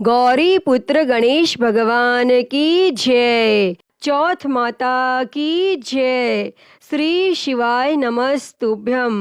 गौरी पुत्र गणेश भगवान की जय। चौथ माता की जय। श्री शिवाय नमस्तुभ्यम।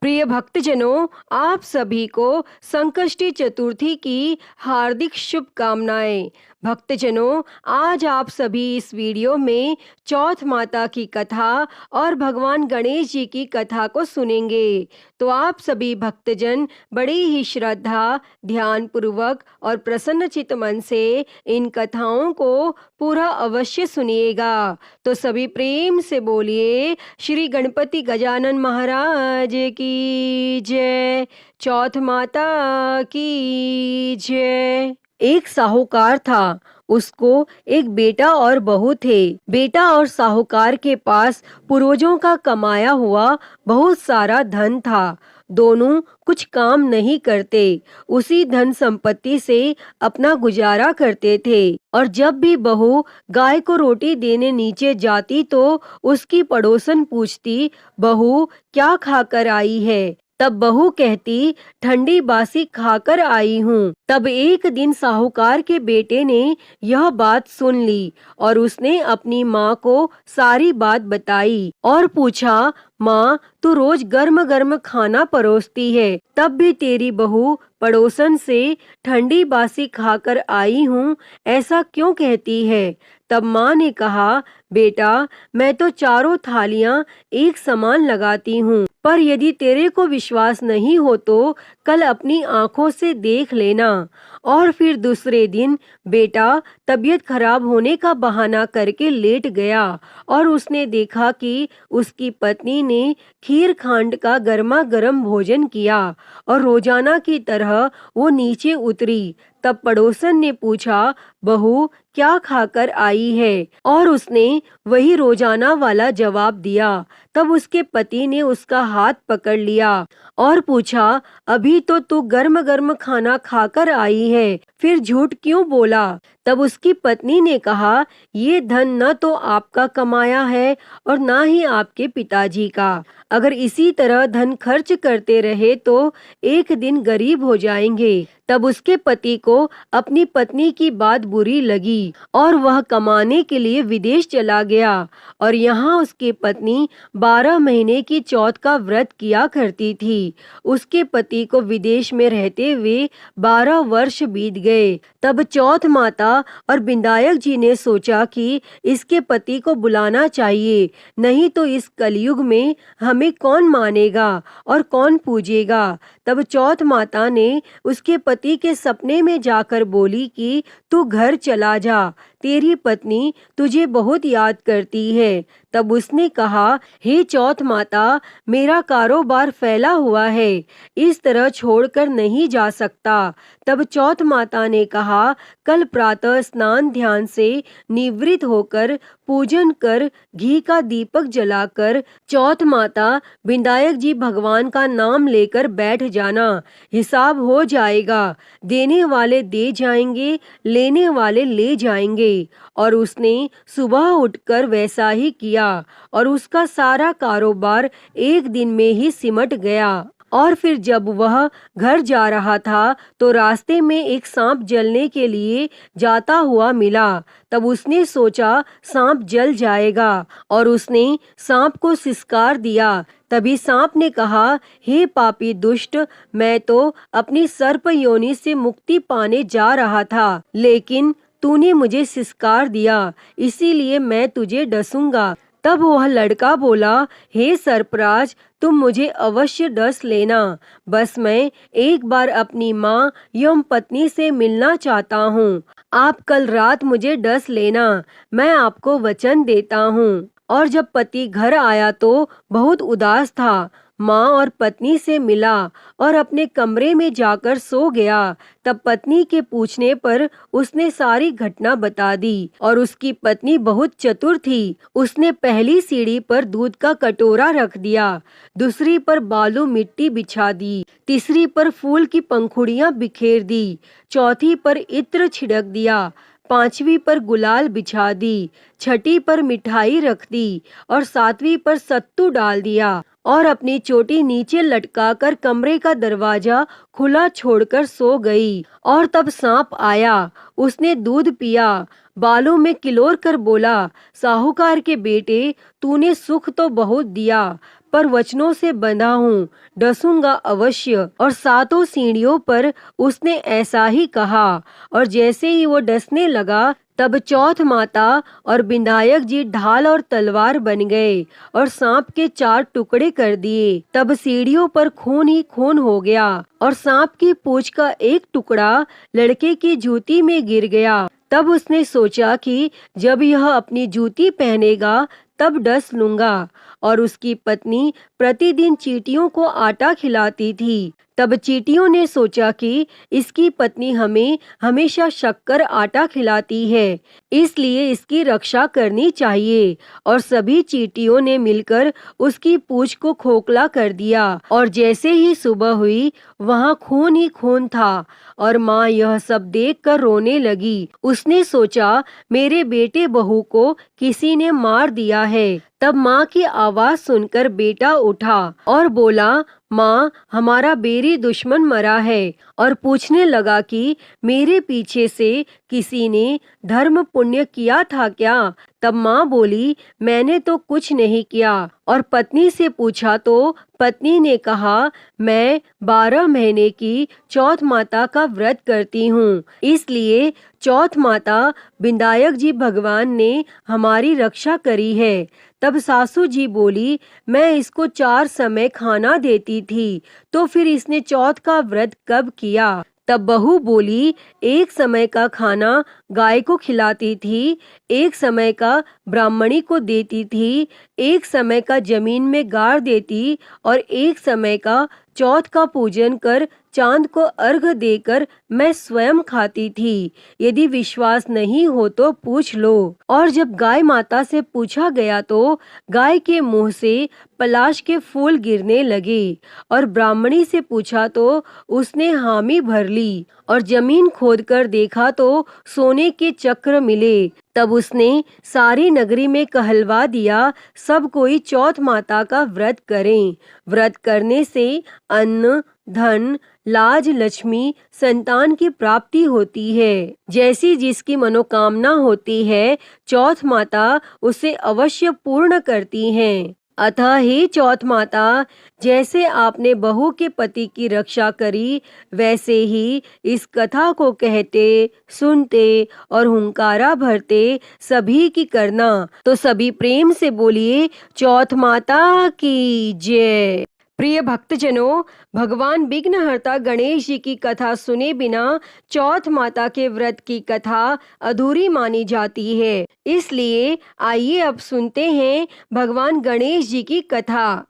प्रिय भक्तजनों, आप सभी को संकष्टी चतुर्थी की हार्दिक शुभकामनाएं। भक्तजनों, आज आप सभी इस वीडियो में चौथ माता की कथा और भगवान गणेश जी की कथा को सुनेंगे। तो आप सभी भक्तजन बड़ी ही श्रद्धा, ध्यान पूर्वक और प्रसन्न चित्त मन से इन कथाओं को पूरा अवश्य सुनिएगा। तो सभी प्रेम से बोलिए श्री गणपति गजानन महाराज की जय। चौथ माता की जय। एक साहूकार था, उसको एक बेटा और बहू थे। बेटा और साहूकार के पास पूर्वजों का कमाया हुआ बहुत सारा धन था। दोनों कुछ काम नहीं करते, उसी धन संपत्ति से अपना गुजारा करते थे। और जब भी बहू गाय को रोटी देने नीचे जाती तो उसकी पड़ोसन पूछती, बहू क्या खाकर आई है? तब बहू कहती, ठंडी बासी खाकर आई हूँ। तब एक दिन साहूकार के बेटे ने यह बात सुन ली और उसने अपनी माँ को सारी बात बताई और पूछा, माँ तू रोज गर्म गर्म खाना परोसती है, तब भी तेरी बहू पड़ोसन से ठंडी बासी खाकर आई हूँ ऐसा क्यों कहती है? तब माँ ने कहा, बेटा मैं तो चारों थालियां एक समान लगाती हूँ, पर यदि तेरे को विश्वास नहीं हो तो कल अपनी आंखों से देख लेना। और फिर दूसरे दिन बेटा तबीयत खराब होने का बहाना करके लेट गया और उसने देखा कि उसकी पत्नी ने खीर खांड का गर्मा गर्म भोजन किया और रोजाना की तरह वो नीचे उतरी। तब पड़ोसन ने पूछा, बहू क्या खाकर आई है? और उसने वही रोजाना वाला जवाब दिया। तब उसके पति ने उसका हाथ पकड़ लिया और पूछा, अभी तो तू गर्म गर्म खाना खाकर आई है, फिर झूठ क्यों बोला? तब उसकी पत्नी ने कहा, ये धन न तो आपका कमाया है और न ही आपके पिताजी का। अगर इसी तरह धन खर्च करते रहे तो एक दिन गरीब हो जाएंगे। तब उसके पति को अपनी पत्नी की बात बुरी लगी और वह कमाने के लिए विदेश चला गया और यहाँ उसकी पत्नी 12 महीने की चौथ का व्रत किया करती थी। उसके पति को विदेश में रहते हुए 12 वर्ष बीत गए। तब चौथ माता और विनायक जी ने सोचा कि इसके पति को बुलाना चाहिए, नहीं तो इस कलयुग में हमें कौन मानेगा और कौन पूजेगा। तब चौथ माता ने उसके पति के सपने में जाकर बोली कि तू घर चला जा, तेरी पत्नी तुझे बहुत याद करती है। तब उसने कहा, हे चौथ माता, मेरा कारोबार फैला हुआ है, इस तरह छोड़कर नहीं जा सकता। तब चौथ माता ने कहा, कल प्रातः स्नान ध्यान से निवृत्त होकर पूजन कर घी का दीपक जलाकर चौथ माता विनायक जी भगवान का नाम लेकर बैठ जाना, हिसाब हो जाएगा, देने वाले दे जाएंगे, लेने वाले ले जाएंगे। और उसने सुबह उठकर वैसा ही किया और उसका सारा कारोबार एक दिन में ही सिमट गया। और फिर जब वह घर जा रहा था तो रास्ते में एक सांप जलने के लिए जाता हुआ मिला। तब उसने सोचा सांप जल जाएगा और उसने सांप को सिसकार दिया। तभी सांप ने कहा, हे पापी दुष्ट, मैं तो अपनी सर्प योनि से मुक्ति पाने जा रहा था, लेकिन तूने मुझे सिसकार दिया, इसीलिए मैं तुझे डसूंगा। तब वह लड़का बोला, हे सर्पराज, तुम मुझे अवश्य डस लेना, बस मैं एक बार अपनी माँ एवं पत्नी से मिलना चाहता हूँ। आप कल रात मुझे डस लेना, मैं आपको वचन देता हूँ। और जब पति घर आया तो बहुत उदास था। माँ और पत्नी से मिला और अपने कमरे में जाकर सो गया। तब पत्नी के पूछने पर उसने सारी घटना बता दी और उसकी पत्नी बहुत चतुर थी। उसने पहली सीढ़ी पर दूध का कटोरा रख दिया, दूसरी पर बालू मिट्टी बिछा दी, तीसरी पर फूल की पंखुड़ियां बिखेर दी, चौथी पर इत्र छिड़क दिया, पांचवी पर गुलाल बिछा दी, छठी पर मिठाई रख दी और सातवीं पर सत्तू डाल दिया। और अपनी चोटी नीचे लटकाकर कमरे का दरवाजा खुला छोड़कर सो गई। और तब सांप आया, उसने दूध पिया, बालों में किलोर कर बोला, साहूकार के बेटे, तूने सुख तो बहुत दिया, पर वचनों से बंधा हूँ, डसूंगा अवश्य। और सातों सीढ़ियों पर उसने ऐसा ही कहा। और जैसे ही वो डसने लगा, तब चौथ माता और विधायक जी ढाल और तलवार बन गए और सांप के 4 टुकड़े कर दिए। तब सीढ़ियों पर खून ही खून हो गया और सांप की पूंछ का एक टुकड़ा लड़के की जूती में गिर गया। तब उसने सोचा कि जब यह अपनी जूती पहनेगा तब डस लूंगा। और उसकी पत्नी प्रतिदिन चींटियों को आटा खिलाती थी। तब चींटियों ने सोचा कि इसकी पत्नी हमें हमेशा शक्कर आटा खिलाती है, इसलिए इसकी रक्षा करनी चाहिए। और सभी चींटियों ने मिलकर उसकी पूंछ को खोखला कर दिया। और जैसे ही सुबह हुई, वहाँ खून ही खून था। और माँ यह सब देखकर रोने लगी। उसने सोचा, मेरे बेटे बहू को किसी ने मार दिया है। तब माँ की आवाज सुनकर बेटा उठा और बोला, माँ, हमारा बेरी दुश्मन मरा है। और पूछने लगा कि मेरे पीछे से किसी ने धर्म पुण्य किया था क्या? तब माँ बोली, मैंने तो कुछ नहीं किया। और पत्नी से पूछा तो पत्नी ने कहा, मैं 12 महीने की चौथ माता का व्रत करती हूँ, इसलिए चौथ माता विधायक जी भगवान ने हमारी रक्षा करी है। तब सासू जी बोली, मैं इसको 4 समय खाना देती थी, तो फिर इसने चौथ का व्रत कब किया? तब बहू बोली, एक समय का खाना गाय को खिलाती थी, एक समय का ब्राह्मणी को देती थी, एक समय का जमीन में गाड़ देती और एक समय का चौथ का पूजन कर चांद को अर्घ देकर मैं स्वयं खाती थी। यदि विश्वास नहीं हो तो पूछ लो। और जब गाय माता से पूछा गया तो गाय के मुंह से पलाश के फूल गिरने लगे। और ब्राह्मणी से पूछा तो उसने हामी भर ली। और जमीन खोदकर देखा तो सोने के चक्र मिले। तब उसने सारी नगरी में कहलवा दिया, सब कोई चौथ माता का व्रत करें। व्रत करने से अन्न, धन, लाज, लक्ष्मी, संतान की प्राप्ति होती है। जैसी जिसकी मनोकामना होती है, चौथ माता उसे अवश्य पूर्ण करती हैं। अतः हे चौथ माता, जैसे आपने बहू के पति की रक्षा करी, वैसे ही इस कथा को कहते, सुनते और हुंकारा भरते सभी की करना। तो सभी प्रेम से बोलिए, चौथ माता की जय। प्रिय भक्तजनों, भगवान विघ्नहर्ता गणेश जी की कथा सुने बिना चौथ माता के व्रत की कथा अधूरी मानी जाती है। इसलिए आइए अब सुनते हैं भगवान गणेश जी की कथा।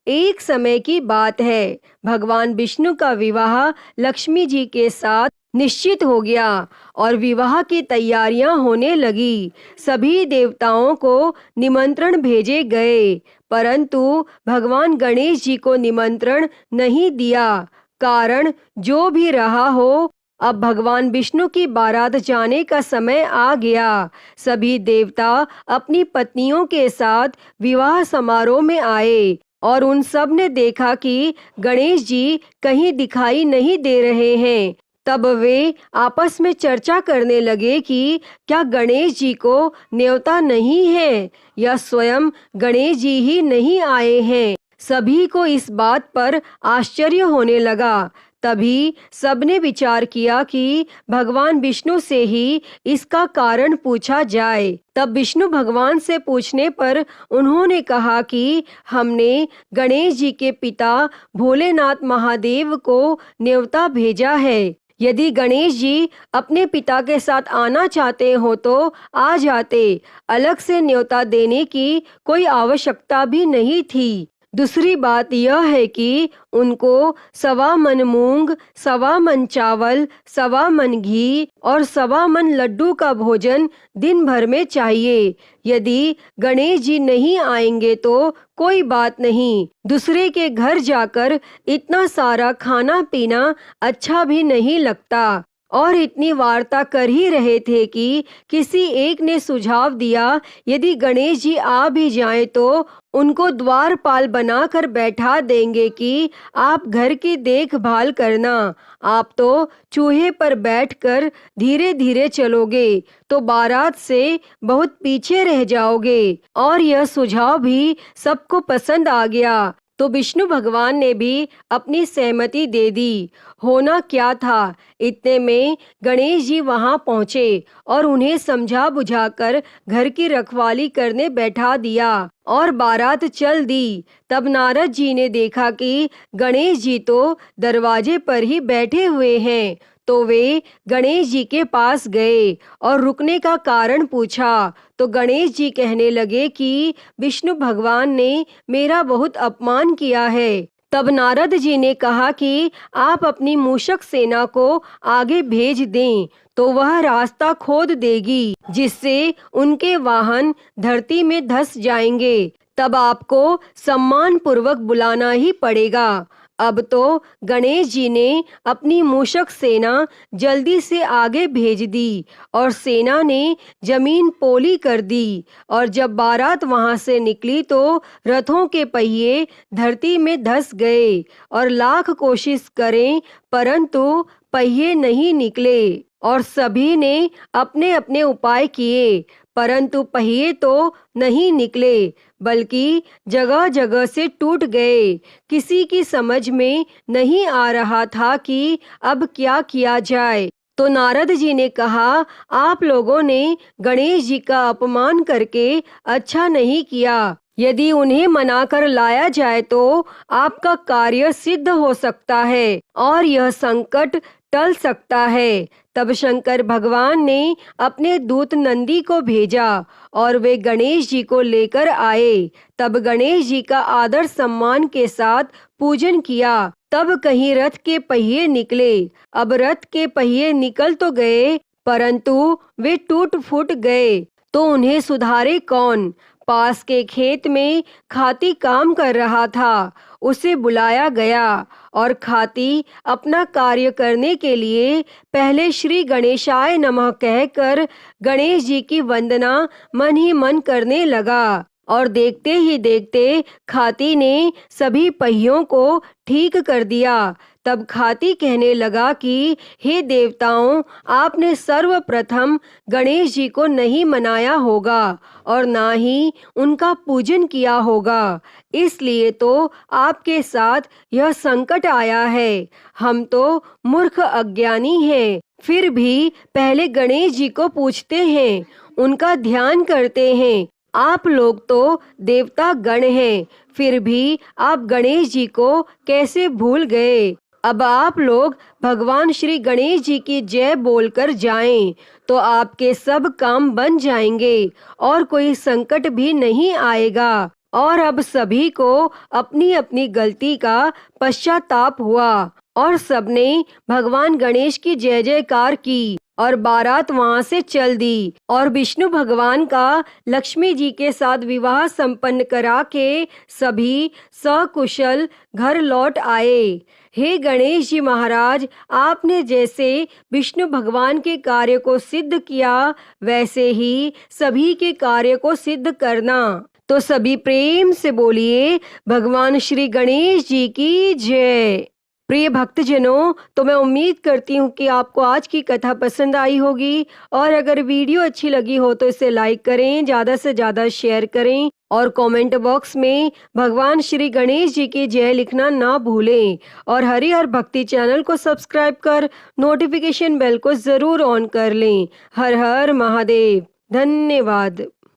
एक समय की बात है, भगवान विष्णु का विवाह लक्ष्मी जी के साथ निश्चित हो गया और विवाह की तैयारियां होने लगी। सभी देवताओं को निमंत्रण भेजे गए, परंतु भगवान गणेश जी को निमंत्रण नहीं दिया। कारण जो भी रहा हो, अब भगवान विष्णु की बारात जाने का समय आ गया। सभी देवता अपनी पत्नियों के साथ विवाह समारोह में आए और उन सब ने देखा कि गणेश जी कहीं दिखाई नहीं दे रहे हैं। तब वे आपस में चर्चा करने लगे कि क्या गणेश जी को न्योता नहीं है या स्वयं गणेश जी ही नहीं आए हैं। सभी को इस बात पर आश्चर्य होने लगा। तभी सबने विचार किया कि भगवान विष्णु से ही इसका कारण पूछा जाए। तब विष्णु भगवान से पूछने पर उन्होंने कहा कि हमने गणेश जी के पिता भोलेनाथ महादेव को न्योता भेजा है। यदि गणेश जी अपने पिता के साथ आना चाहते हो तो आ जाते, अलग से न्योता देने की कोई आवश्यकता भी नहीं थी। दूसरी बात यह है कि उनको 1.25 मन मूंग, 1.25 मन चावल, 1.25 मन घी और 1.25 मन लड्डू का भोजन दिन भर में चाहिए। यदि गणेश जी नहीं आएंगे तो कोई बात नहीं, दूसरे के घर जाकर इतना सारा खाना पीना अच्छा भी नहीं लगता। और इतनी वार्ता कर ही रहे थे कि किसी एक ने सुझाव दिया, यदि गणेश जी आ भी जाएं तो उनको द्वारपाल बनाकर बैठा देंगे कि आप घर की देखभाल करना। आप तो चूहे पर बैठकर धीरे धीरे चलोगे तो बारात से बहुत पीछे रह जाओगे। और यह सुझाव भी सबको पसंद आ गया, तो विष्णु भगवान ने भी अपनी सहमति दे दी। होना क्या था, इतने में गणेश जी वहां पहुंचे और उन्हें समझा बुझाकर घर की रखवाली करने बैठा दिया और बारात चल दी। तब नारद जी ने देखा कि गणेश जी तो दरवाजे पर ही बैठे हुए हैं, तो वे गणेश जी के पास गए और रुकने का कारण पूछा। तो गणेश जी कहने लगे कि विष्णु भगवान ने मेरा बहुत अपमान किया है। तब नारद जी ने कहा कि आप अपनी मूषक सेना को आगे भेज दें, तो वह रास्ता खोद देगी जिससे उनके वाहन धरती में धंस जाएंगे। तब आपको सम्मान पूर्वक बुलाना ही पड़ेगा। अब तो गणेश जी ने अपनी मूषक सेना जल्दी से आगे भेज दी और सेना ने जमीन पोली कर दी। और जब बारात वहां से निकली तो रथों के पहिए धरती में धंस गए और लाख कोशिश करें परंतु पहिए नहीं निकले। और सभी ने अपने अपने उपाय किए परंतु पहिए तो नहीं निकले, बल्कि जगह जगह से टूट गए। किसी की समझ में नहीं आ रहा था कि अब क्या किया जाए। तो नारद जी ने कहा, आप लोगों ने गणेश जी का अपमान करके अच्छा नहीं किया। यदि उन्हें मनाकर लाया जाए तो आपका कार्य सिद्ध हो सकता है और यह संकट टल सकता है। तब शंकर भगवान ने अपने दूत नंदी को भेजा और वे गणेश जी को लेकर आए। तब गणेश जी का आदर सम्मान के साथ पूजन किया। तब कहीं रथ के पहिए निकले। अब रथ के पहिए निकल तो गए परंतु वे टूट फूट गए, तो उन्हें सुधारे कौन। पास के खेत में खाती काम कर रहा था, उसे बुलाया गया और खाती अपना कार्य करने के लिए पहले श्री गणेशाय नमः कहकर गणेश जी की वंदना मन ही मन करने लगा। और देखते ही देखते खाती ने सभी पहियों को ठीक कर दिया। तब खाती कहने लगा कि हे देवताओं, आपने सर्वप्रथम गणेश जी को नहीं मनाया होगा और ना ही उनका पूजन किया होगा, इसलिए तो आपके साथ यह संकट आया है। हम तो मूर्ख अज्ञानी हैं, फिर भी पहले गणेश जी को पूछते हैं, उनका ध्यान करते हैं। आप लोग तो देवता गण हैं, फिर भी आप गणेश जी को कैसे भूल गए। अब आप लोग भगवान श्री गणेश जी की जय बोलकर जाएं, तो आपके सब काम बन जाएंगे और कोई संकट भी नहीं आएगा। और अब सभी को अपनी अपनी गलती का पश्चाताप हुआ और सबने भगवान गणेश की जय जयकार की और बारात वहां से चल दी। और विष्णु भगवान का लक्ष्मी जी के साथ विवाह संपन्न करा के सभी सकुशल घर लौट आए। हे गणेश जी महाराज, आपने जैसे विष्णु भगवान के कार्य को सिद्ध किया, वैसे ही सभी के कार्य को सिद्ध करना। तो सभी प्रेम से बोलिए, भगवान श्री गणेश जी की जय। प्रिय भक्तजनों, तो मैं उम्मीद करती हूँ कि आपको आज की कथा पसंद आई होगी और अगर वीडियो अच्छी लगी हो तो इसे लाइक करें, ज़्यादा से ज़्यादा शेयर करें और कमेंट बॉक्स में भगवान श्री गणेश जी की जय लिखना ना भूलें। और हरिहर भक्ति चैनल को सब्सक्राइब कर नोटिफिकेशन बेल को ज़रूर ऑन कर लें। हर हर महादेव। धन्यवाद।